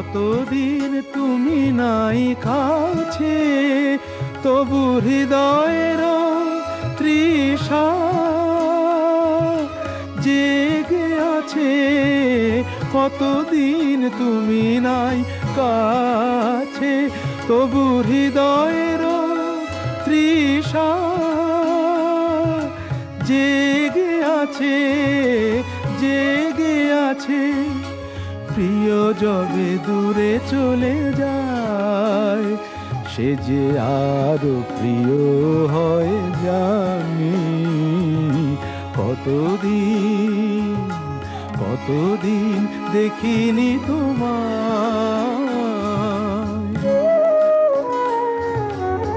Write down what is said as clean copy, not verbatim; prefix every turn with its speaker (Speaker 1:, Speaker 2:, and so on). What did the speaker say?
Speaker 1: কতদিন তুমি নাই কাছে, তবু হৃদয়ের তৃষা জেগে আছে। কতদিন তুমি নাই কাছে, তবু হৃদয়ের তৃষা জেগে আছে, জেগে আছে। প্রিয় যবে দূরে চলে যায়, সে যে আরো প্রিয় হয় জানি। কতদিন কতদিন দেখিনি তোমায়।